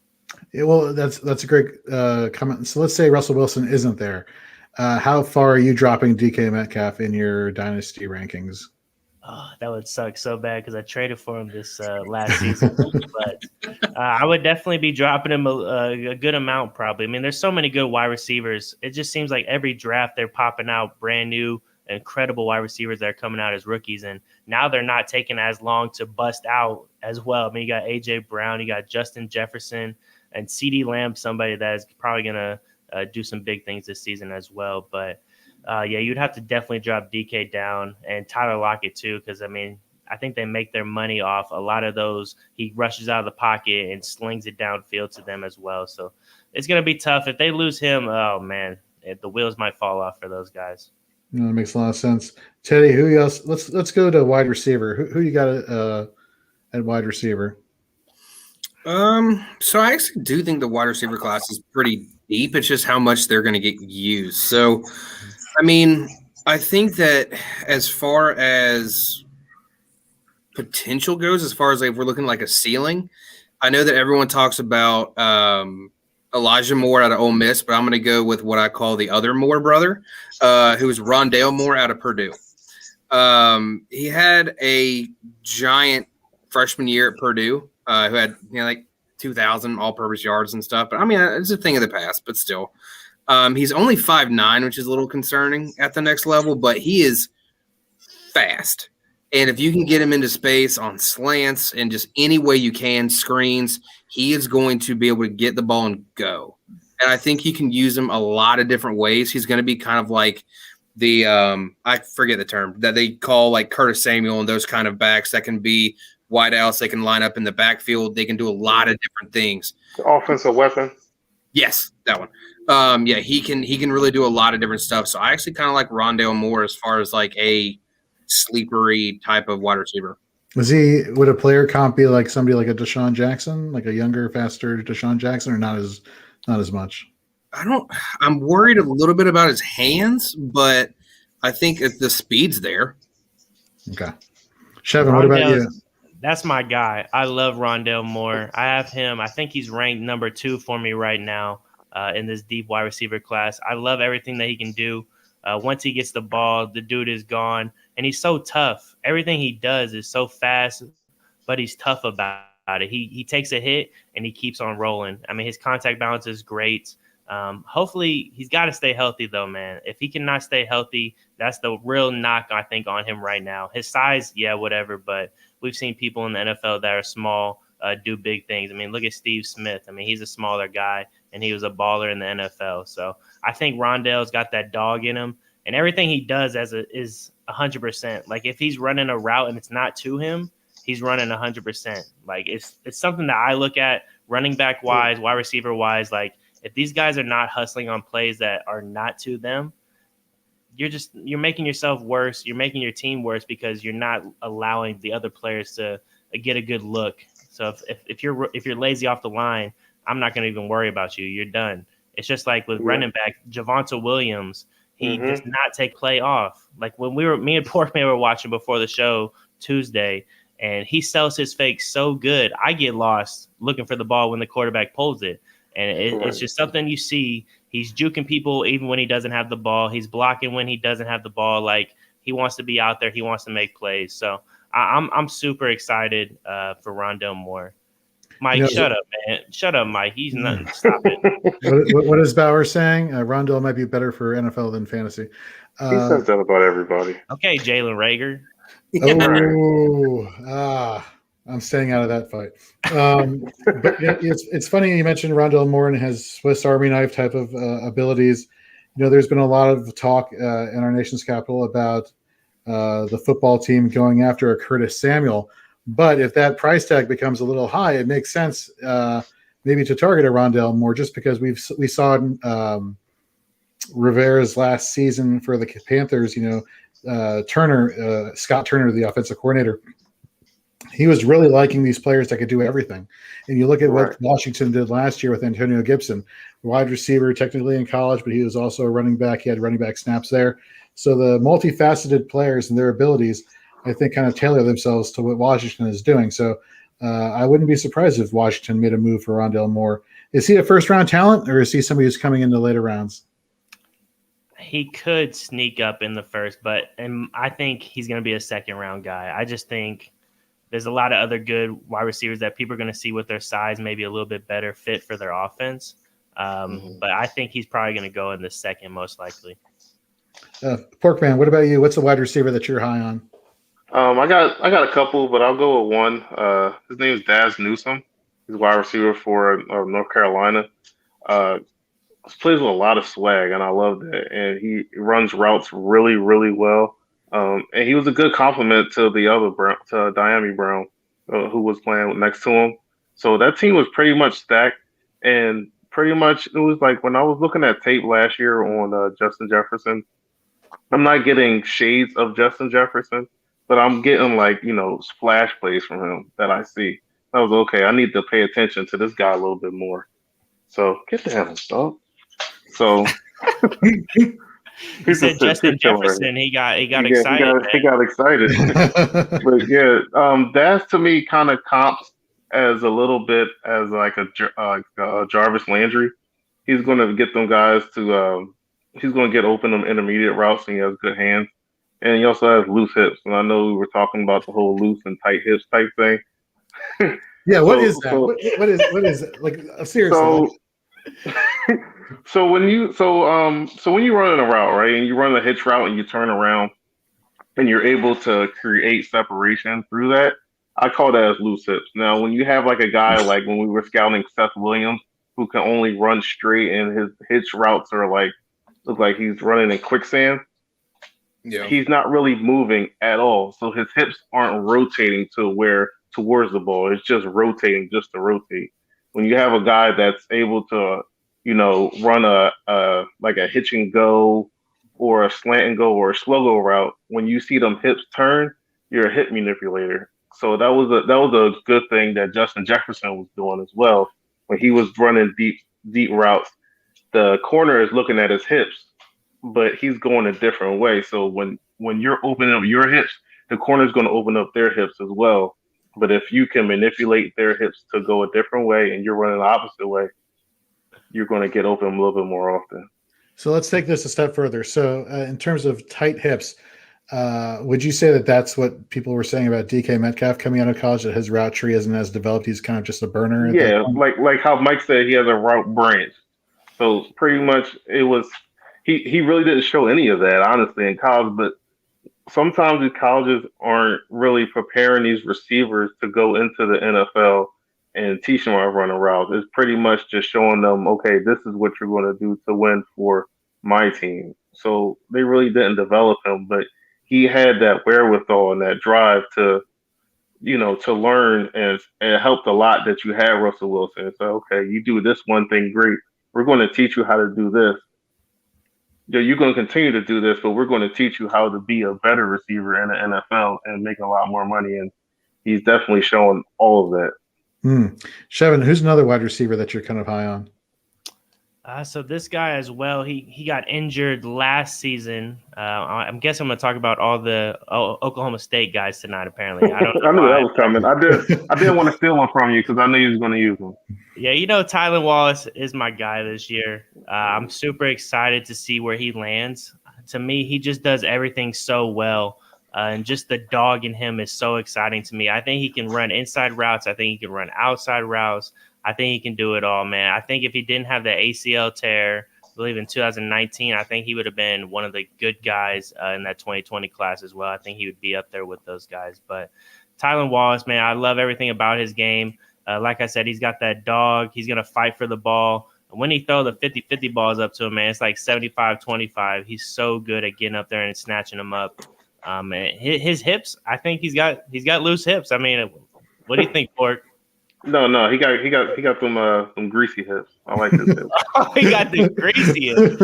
Yeah, well, that's a great comment. So let's say Russell Wilson isn't there. How far are you dropping DK Metcalf in your dynasty rankings? Oh, that would suck so bad because I traded for him this last season. But I would definitely be dropping him a good amount probably. I mean, there's so many good wide receivers. It just seems like every draft they're popping out brand new, incredible wide receivers that are coming out as rookies. And now they're not taking as long to bust out as well. I mean, you got A.J. Brown, you got Justin Jefferson, and CeeDee Lamb, somebody that is probably going to do some big things this season as well. But yeah, you'd have to definitely drop DK down and Tyler Lockett too, because I mean, I think they make their money off a lot of those. He rushes out of the pocket and slings it downfield to them as well. So it's going to be tough. If they lose him, oh man, the wheels might fall off for those guys. That makes a lot of sense. Teddy, who else? Let's go to wide receiver. Who you got at wide receiver? So I actually do think the wide receiver class is pretty deep. It's just how much they're going to get used. So, I mean, I think that as far as potential goes, as far as like if we're looking like a ceiling, I know that everyone talks about Elijah Moore out of Ole Miss, but I'm going to go with what I call the other Moore brother, who is Rondell Moore out of Purdue. He had a giant freshman year at Purdue. Who had like 2,000 all-purpose yards and stuff. But I mean, it's a thing of the past. But still, he's only 5'9", which is a little concerning at the next level. But he is fast, and if you can get him into space on slants and just any way you can, screens, he is going to be able to get the ball and go. And I think you can use him a lot of different ways. He's going to be kind of like the I forget the term that they call like Curtis Samuel and those kind of backs that can be wide outs. They can line up in the backfield. They can do a lot of different things. Offensive weapon. Yes, that one. Yeah, he can really do a lot of different stuff. So I actually kind of like Rondell Moore as far as like a sleepery type of wide receiver. Would a player comp be like somebody like a Deshaun Jackson, like a younger, faster Deshaun Jackson, or not as much? I'm worried a little bit about his hands, but I think if the speed's there. Okay. Chevin, what about you? That's my guy. I love Rondell Moore. I have him. I think he's ranked number 2 for me right now in this deep wide receiver class. I love everything that he can do. Once he gets the ball, the dude is gone, and he's so tough. Everything he does is so fast, but he's tough about it. He takes a hit and he keeps on rolling. I mean, his contact balance is great. Hopefully, he's got to stay healthy, though, man. If he cannot stay healthy, that's the real knock, I think, on him right now. His size, yeah, whatever, but we've seen people in the NFL that are small do big things. I mean, look at Steve Smith. I mean, he's a smaller guy, and he was a baller in the NFL. So I think Rondell's got that dog in him, and everything he does is 100%. Like, if he's running a route and it's not to him, he's running 100%. Like, it's something that I look at running back wise, wide receiver wise. Like, if these guys are not hustling on plays that are not to them, you're making yourself worse. You're making your team worse because you're not allowing the other players to get a good look. So if you're lazy off the line, I'm not going to even worry about you. You're done. It's just like with running back Javonta Williams. He does not take play off. Like when me and Porkman were watching before the show Tuesday, and he sells his fake so good, I get lost looking for the ball when the quarterback pulls it. And it's just something you see. He's juking people even when he doesn't have the ball. He's blocking when he doesn't have the ball. Like, he wants to be out there. He wants to make plays. So I'm super excited for Rondell Moore. Mike, shut up, man. Shut up, Mike. He's not. Stop it. What is Bauer saying? Rondell might be better for NFL than fantasy. He says that about everybody. Okay, Jalen Rager. I'm staying out of that fight. But it's funny you mentioned Rondell Moore and his Swiss Army knife type of abilities. You know, there's been a lot of talk in our nation's capital about the football team going after a Curtis Samuel. But if that price tag becomes a little high, it makes sense maybe to target a Rondell Moore, just because we saw Rivera's last season for the Panthers. You know, Scott Turner, the offensive coordinator, he was really liking these players that could do everything. And you look at what Washington did last year with Antonio Gibson, wide receiver technically in college, but he was also a running back. He had running back snaps there. So the multifaceted players and their abilities, I think, kind of tailor themselves to what Washington is doing. So I wouldn't be surprised if Washington made a move for Rondell Moore. Is he a first-round talent, or is he somebody who's coming into later rounds? He could sneak up in the first, and I think he's going to be a second-round guy. I just think there's a lot of other good wide receivers that people are going to see with their size, maybe a little bit better fit for their offense. But I think he's probably going to go in the second, most likely. Porkman, what about you? What's the wide receiver that you're high on? I got a couple, but I'll go with one. His name is Daz Newsome. He's a wide receiver for North Carolina. Plays with a lot of swag, and I love that. And he runs routes really, really well. And he was a good compliment to the other to Diami Brown, who was playing next to him. So that team was pretty much stacked, and pretty much it was like when I was looking at tape last year on Justin Jefferson. I'm not getting shades of Justin Jefferson, but I'm getting splash plays from him that I see. I was okay. I need to pay attention to this guy a little bit more. So get the hell dog. So he said Justin Jefferson. He got excited. He got excited. But yeah, that's to me kind of comps as a little bit as like a Jarvis Landry. He's going to get them guys to. He's going to get open them intermediate routes, and he has good hands. And he also has loose hips. And I know we were talking about the whole loose and tight hips type thing. Yeah, what is that? What is it? Like, seriously? So when you run in a route, right, and you run a hitch route and you turn around and you're able to create separation through that, I call that as loose hips. Now, when you have like a guy like when we were scouting Seth Williams, who can only run straight and his hitch routes are look like he's running in quicksand. Yeah. He's not really moving at all. So his hips aren't rotating towards the ball. It's just rotating just to rotate. When you have a guy that's able to, run a hitch and go or a slant and go or a slow go route, when you see them hips turn, you're a hip manipulator. So that was a good thing that Justin Jefferson was doing as well. When he was running deep routes, the corner is looking at his hips, but he's going a different way. So when you're opening up your hips, the corner is going to open up their hips as well. But if you can manipulate their hips to go a different way and you're running the opposite way, you're going to get open a little bit more often. So let's take this a step further. So in terms of tight hips, would you say that that's what people were saying about DK Metcalf coming out of college, that his route tree isn't as developed? He's kind of just a burner. Yeah, like how Mike said, he has a route branch. So pretty much it was he really didn't show any of that honestly in college, but sometimes these colleges aren't really preparing these receivers to go into the NFL and teach them how to run a route. It's pretty much just showing them, okay, this is what you're going to do to win for my team. So they really didn't develop him, but he had that wherewithal and that drive to, to learn, and it helped a lot that you had Russell Wilson. So, okay, you do this one thing great. We're going to teach you how to do this. You're going to continue to do this, but we're going to teach you how to be a better receiver in the NFL and make a lot more money. And he's definitely showing all of that. Shevin, who's another wide receiver that you're kind of high on? So this guy as well, he got injured last season. I'm guessing I'm going to talk about all the Oklahoma State guys tonight, apparently. I knew that was coming. I didn't want to steal one from you because I knew you was going to use them. Yeah, Tylan Wallace is my guy this year. I'm super excited to see where he lands. To me, he just does everything so well. And just the dog in him is so exciting to me. I think he can run inside routes. I think he can run outside routes. I think he can do it all, man. I think if he didn't have the ACL tear, I believe in 2019, I think he would have been one of the good guys in that 2020 class as well. I think he would be up there with those guys. But Tylan Wallace, man, I love everything about his game. Like I said, he's got that dog. He's going to fight for the ball. And when he throw the 50-50 balls up to him, man, it's like 75-25. He's so good at getting up there and snatching them up. His hips, I think he's got loose hips. I mean, what do you think, Pork? No, he got some greasy hips. I like his hips. Oh, he got the greasy hips.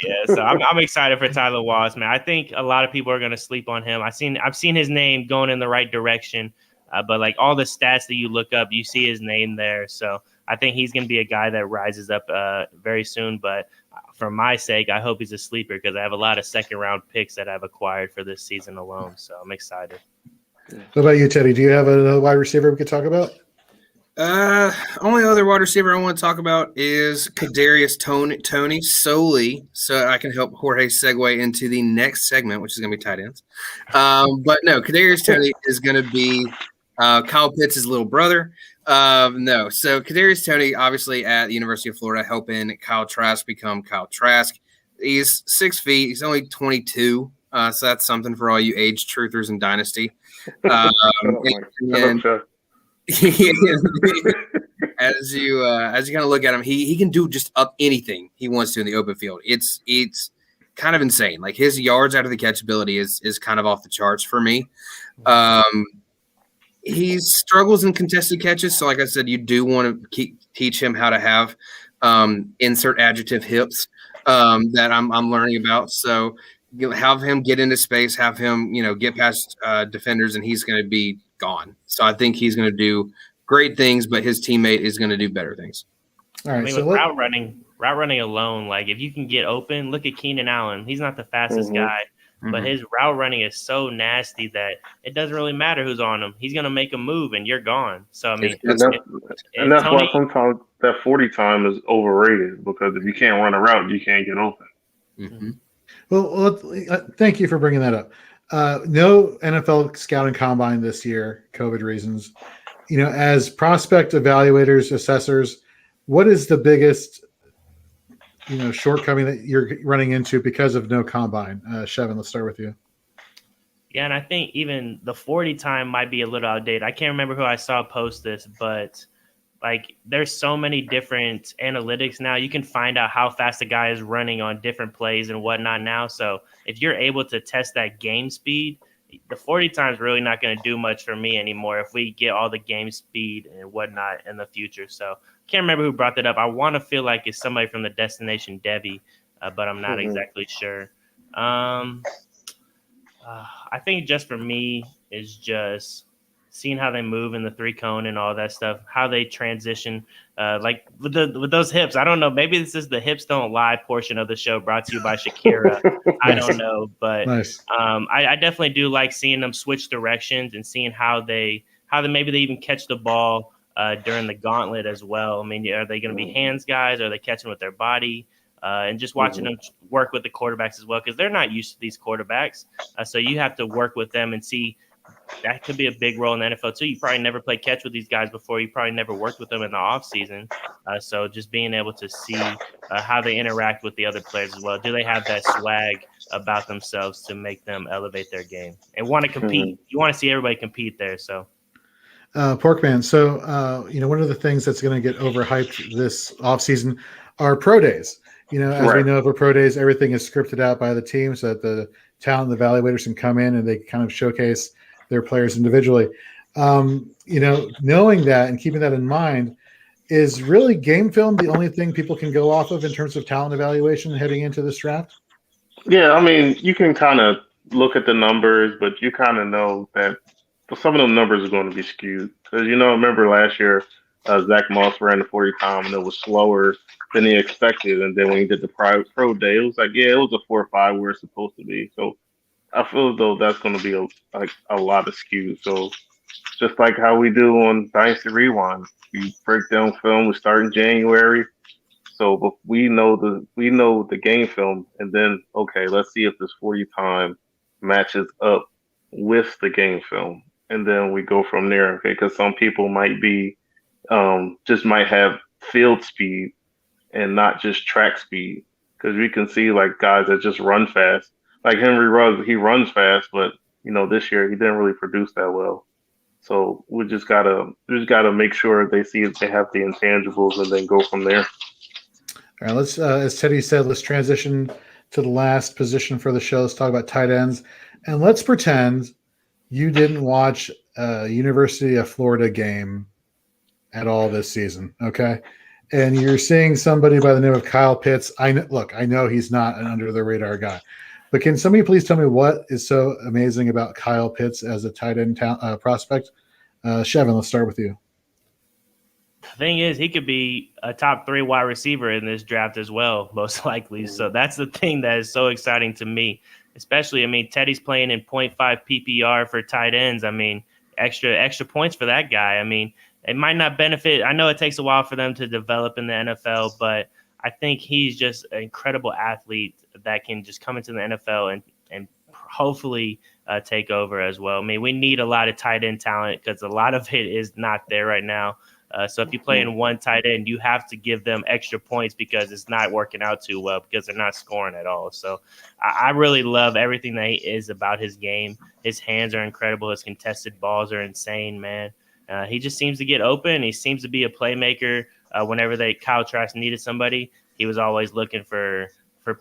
Yeah, so I'm excited for Tylan Wallace, man. I think a lot of people are going to sleep on him. I've seen his name going in the right direction, but like all the stats that you look up, you see his name there. So I think he's going to be a guy that rises up very soon. But for my sake, I hope he's a sleeper because I have a lot of second-round picks that I've acquired for this season alone. So I'm excited. What about you, Teddy? Do you have a wide receiver we could talk about? Only other wide receiver I want to talk about is Kadarius Toney solely, so I can help Jorge segue into the next segment, which is going to be tight ends. But no, Kadarius Toney is going to be Kyle Pitts' little brother. So Kadarius Toney, obviously at the University of Florida, helping Kyle Trask become Kyle Trask. He's 6 feet. He's only 22. So that's something for all you age truthers in Dynasty. As you kind of look at him, he can do just up anything he wants to in the open field. It's kind of insane. Like his yards out of the catch ability is kind of off the charts for me. He struggles in contested catches. So like I said, you do want to teach him how to have insert adjective hips that I'm learning about. So have him get into space, have him, get past defenders, and he's going to be gone. So I think he's going to do great things, but his teammate is going to do better things. All right. I mean, with route running alone, like if you can get open, look at Keenan Allen. He's not the fastest guy, but his route running is so nasty that it doesn't really matter who's on him. He's going to make a move and you're gone. So, I mean, that's why sometimes that 40 time is overrated, because if you can't run a route, you can't get open. Mm-hmm. Well, thank you for bringing that up. No NFL scouting combine this year, COVID reasons. As prospect evaluators, assessors, what is the biggest, shortcoming that you're running into because of no combine? Shevin, let's start with you. Yeah, and I think even the 40 time might be a little outdated. I can't remember who I saw post this, but like there's so many different analytics now. You can find out how fast a guy is running on different plays and whatnot now. So if you're able to test that game speed, the 40 time is really not going to do much for me anymore if we get all the game speed and whatnot in the future. So I can't remember who brought that up. I want to feel like it's somebody from the Destination Debbie, but I'm not exactly sure. I think just for me is just seeing how they move in the 3-cone and all that stuff, how they transition, like with those hips. I don't know. Maybe this is the Hips Don't Lie portion of the show brought to you by Shakira. I don't know, but nice. I definitely do like seeing them switch directions and seeing how they maybe they even catch the ball during the gauntlet as well. I mean, are they going to be hands guys? Are they catching with their body? and just watching them work with the quarterbacks as well, because they're not used to these quarterbacks. So you have to work with them and see. That could be a big role in the NFL too. You probably never played catch with these guys before. You probably never worked with them in the off season. So just being able to see how they interact with the other players as well. Do they have that swag about themselves to make them elevate their game and want to compete? You want to see everybody compete there. So, Porkman. So, one of the things that's going to get overhyped this offseason are pro days. As we know, for pro days, everything is scripted out by the team so that the talent evaluators can come in and they kind of showcase their players individually. Knowing that and keeping that in mind, is really game film the only thing people can go off of in terms of talent evaluation heading into this draft? Yeah, I mean, you can kind of look at the numbers, but you kind of know that some of those numbers are going to be skewed. Because, remember last year, Zach Moss ran the 40 time and it was slower than he expected. And then when he did the pro day, it was like, it was a 4.5 where it's supposed to be. So I feel as though that's going to be a lot of skew. So just like how we do on Dynasty Rewind, we break down film. We start in January, so but we know the game film, and then let's see if this 40 time matches up with the game film, and then we go from there. Okay, because some people might be just might have field speed and not just track speed, because we can see like guys that just run fast. Like Henry Ruggs, he runs fast, but this year he didn't really produce that well. So we just gotta make sure they see if they have the intangibles, and then go from there. All right, let's as Teddy said, let's transition to the last position for the show. Let's talk about tight ends, and let's pretend you didn't watch a University of Florida game at all this season, okay? And you're seeing somebody by the name of Kyle Pitts. I know he's not an under the radar guy. But can somebody please tell me what is so amazing about Kyle Pitts as a tight end prospect? Chevin, let's start with you. The thing is, he could be a top 3 wide receiver in this draft as well, most likely. So that's the thing that is so exciting to me, especially, Teddy's playing in 0.5 PPR for tight ends. Extra points for that guy. It might not benefit. I know it takes a while for them to develop in the NFL, but I think he's just an incredible athlete that can just come into the NFL and hopefully take over as well. We need a lot of tight end talent because a lot of it is not there right now. So if you play in one tight end, you have to give them extra points because it's not working out too well because they're not scoring at all. So I really love everything that he is about his game. His hands are incredible. His contested balls are insane, man. He just seems to get open. He seems to be a playmaker. Whenever Kyle Trask needed somebody, he was always looking for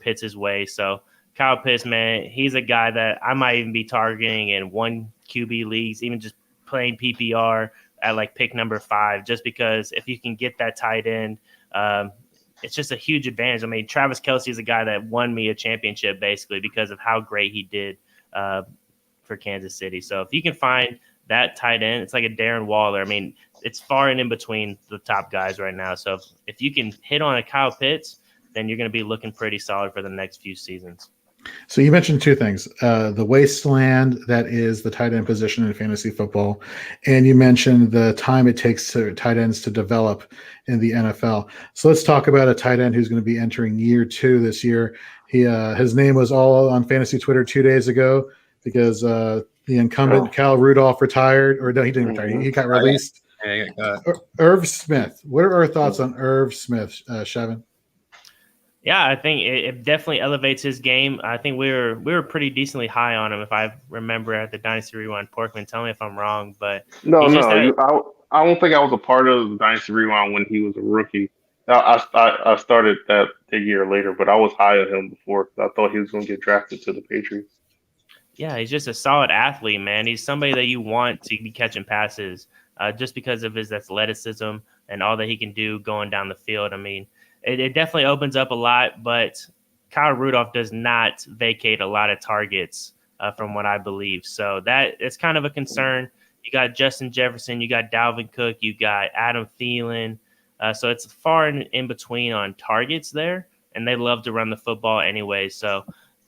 Pitts' way. So Kyle Pitts, man, he's a guy that I might even be targeting in 1 QB leagues, even just playing PPR at like pick number 5, just because if you can get that tight end, it's just a huge advantage. Travis Kelce is a guy that won me a championship basically because of how great he did for Kansas City. So if you can find that tight end, it's like a Darren Waller. It's far and in between the top guys right now. So if you can hit on a Kyle Pitts, then you're going to be looking pretty solid for the next few seasons. So you mentioned 2 things, the wasteland that is the tight end position in fantasy football, and you mentioned the time it takes to tight ends to develop in the NFL. So let's talk about a tight end who's going to be entering year 2 this year. His name was all on fantasy Twitter 2 days ago because the incumbent Cal Rudolph retired, or no, he didn't retire. He got released. Yeah, Irv Smith. What are our thoughts on Irv Smith, Chevin? Yeah, I think it definitely elevates his game. I think we were pretty decently high on him, if I remember at the Dynasty Rewind. Porkman, tell me if I'm wrong, but I don't think I was a part of the Dynasty Rewind when he was a rookie. I started that a year later, but I was high on him before. I thought he was going to get drafted to the Patriots. Yeah, he's just a solid athlete, man. He's somebody that you want to be catching passes just because of his athleticism and all that he can do going down the field. It definitely opens up a lot, but Kyle Rudolph does not vacate a lot of targets from what I believe. So it's kind of a concern. You got Justin Jefferson, you got Dalvin Cook, you got Adam Thielen. So it's far in between on targets there, and they love to run the football anyway. So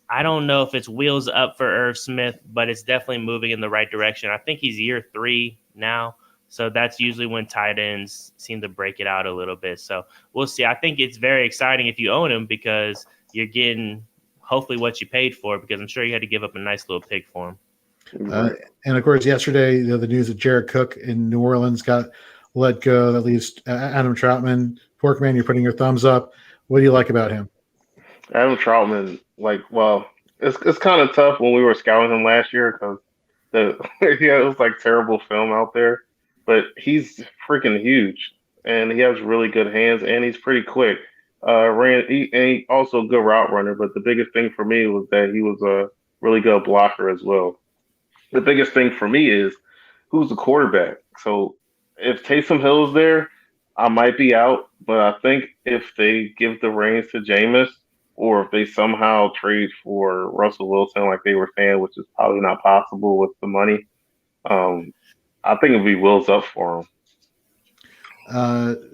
I don't know if it's wheels up for Irv Smith, but it's definitely moving in the right direction. I think he's year 3 now. So that's usually when tight ends seem to break it out a little bit. So we'll see. I think it's very exciting if you own him because you're getting hopefully what you paid for, because I'm sure you had to give up a nice little pick for him. And of course, yesterday, the news that Jared Cook in New Orleans got let go. That leaves Adam Troutman. Porkman, you're putting your thumbs up. What do you like about him? Adam Troutman, it's kind of tough when we were scouting him last year because it was like terrible film out there. But he's freaking huge, and he has really good hands, and he's pretty quick. He also a good route runner. But the biggest thing for me was that he was a really good blocker as well. The biggest thing for me is who's the quarterback. So if Taysom Hill's there, I might be out. But I think if they give the reins to Jameis, or if they somehow trade for Russell Wilson like they were saying, which is probably not possible with the money, I think it'd be wheels up for him.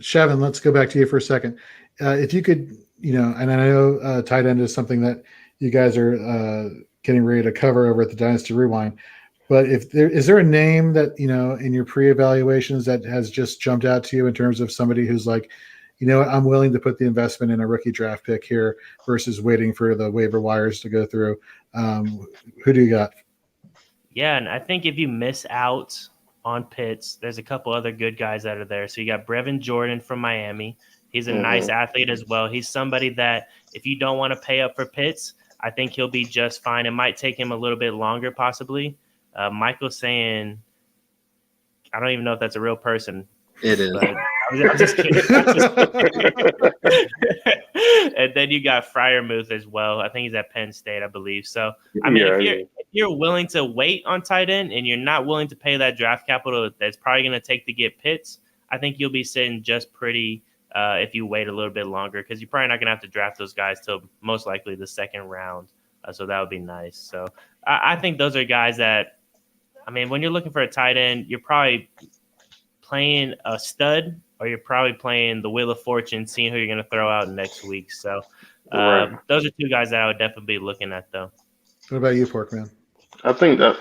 Shevin, let's go back to you for a second. If you could, and I know tight end is something that you guys are getting ready to cover over at the Dynasty Rewind, but is there a name that, in your pre-evaluations that has just jumped out to you in terms of somebody who's like, I'm willing to put the investment in a rookie draft pick here versus waiting for the waiver wires to go through? Who do you got? Yeah, and I think if you miss out on Pitts, there's a couple other good guys that are there. So you got Brevin Jordan from Miami. He's a nice athlete as well. He's somebody that if you don't want to pay up for Pitts, I think he'll be just fine. It might take him a little bit longer possibly. Michael's saying, I don't even know if that's a real person. It is. I'm just kidding. And then you got Freiermuth as well. I think he's at Penn State, I believe. So, I mean, if you're willing to wait on tight end and you're not willing to pay that draft capital that's probably going to take to get Pitts, I think you'll be sitting just pretty if you wait a little bit longer, because you're probably not going to have to draft those guys till most likely the second round. So that would be nice. So I think those are guys that, I mean, when you're looking for a tight end, you're probably playing a stud, or you're probably playing the Wheel of Fortune, seeing who you're going to throw out next week. So those are two guys that I would definitely be looking at, though. What about you, Porkman? I think that,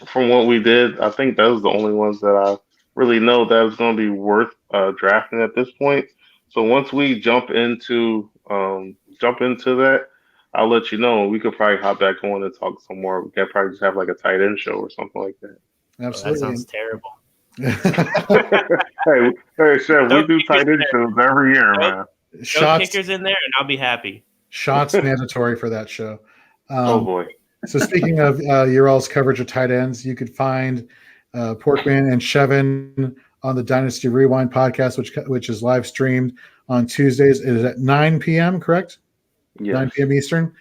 from what we did, I think those are the only ones that I really know that is going to be worth drafting at this point. So once we jump into that, I'll let you know. We could probably hop back on and talk some more. We could probably just have like a tight end show or something like that. Absolutely. That sounds terrible. hey, Chef, we do tight end shows every year, man. Shots, kickers in there, and I'll be happy. Shots mandatory for that show. Oh boy! So speaking of your all's coverage of tight ends, you could find Porkman and Shevin on the Dynasty Rewind podcast, which is live streamed on Tuesdays. It is at 9 p.m. Correct? Yes. 9 p.m. Eastern,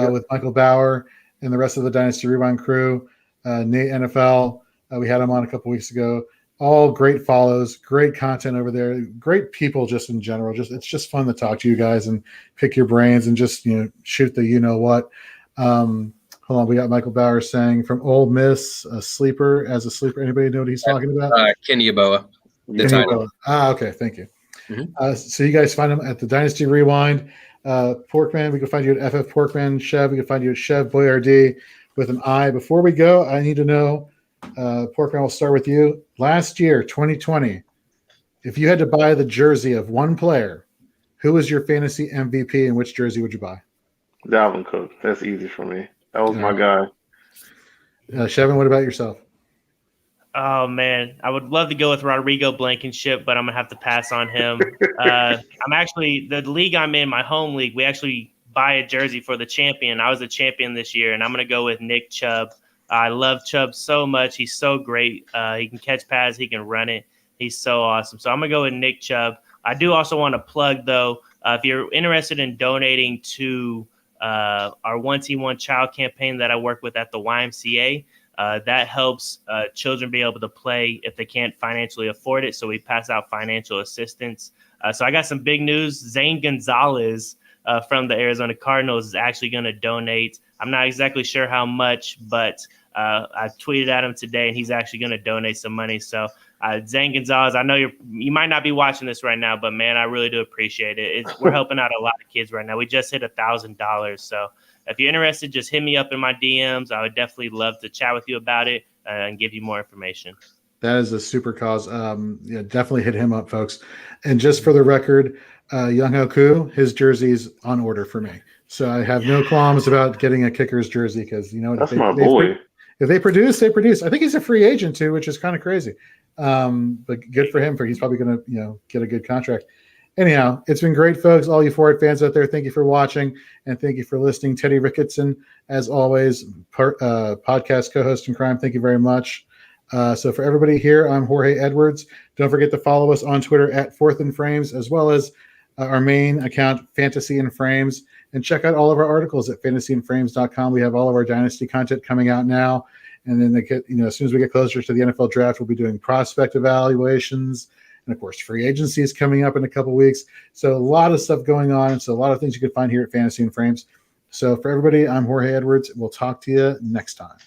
with Michael Bauer and the rest of the Dynasty Rewind crew. Nate NFL. We had him on a couple weeks ago. All great follows, great content over there, great people just in general. It's just fun to talk to you guys and pick your brains and just shoot the what. Hold on, we got Michael Bauer saying from Ole Miss, a sleeper. Anybody know what he's talking about? Kenny Yeboah. Okay, thank you. Mm-hmm. So you guys find him at the Dynasty Rewind. Porkman, we can find you at FF Porkman. Chev, we can find you at Chev Boyardee with an I. Before we go, I need to know. Porkman, we'll start with you. Last year, 2020, if you had to buy the jersey of one player, who was your fantasy MVP and which jersey would you buy? Dalvin Cook. That's easy for me. That was my guy. Shevin, what about yourself? Oh, man. I would love to go with Rodrigo Blankenship, but I'm going to have to pass on him. I'm actually – the league I'm in, my home league, we actually buy a jersey for the champion. I was the champion this year, and I'm going to go with Nick Chubb. I love Chubb so much. He's so great. He can catch passes. He can run it. He's so awesome. So I'm going to go with Nick Chubb. I do also want to plug, though, if you're interested in donating to our One Team, One Child campaign that I work with at the YMCA, that helps children be able to play if they can't financially afford it. So we pass out financial assistance. So I got some big news. Zane Gonzalez from the Arizona Cardinals is actually going to donate. I'm not exactly sure how much, but I tweeted at him today, and he's actually going to donate some money. So, Zane Gonzalez, I know you might not be watching this right now, but, man, I really do appreciate it. We're helping out a lot of kids right now. We just hit $1,000. So if you're interested, just hit me up in my DMs. I would definitely love to chat with you about it and give you more information. That is a super cause. Yeah, definitely hit him up, folks. And just for the record, Young Hoku, his jersey's on order for me. So I have no qualms about getting a kicker's jersey because that's my boy. If they produce, they produce. I think he's a free agent too, which is kind of crazy. But good for him. He's probably going to get a good contract. Anyhow, it's been great, folks. All you Forward fans out there, thank you for watching and thank you for listening. Teddy Ricketson, as always, podcast co-host in crime. Thank you very much. So for everybody here, I'm Jorge Edwards. Don't forget to follow us on Twitter at Fourth and Frames, as well as our main account, Fantasy and Frames. And check out all of our articles at fantasyandframes.com. We have all of our Dynasty content coming out now. And then as soon as we get closer to the NFL draft, we'll be doing prospect evaluations. And of course, free agency is coming up in a couple weeks. So a lot of stuff going on. So a lot of things you can find here at Fantasy and Frames. So for everybody, I'm Jorge Edwards. We'll talk to you next time.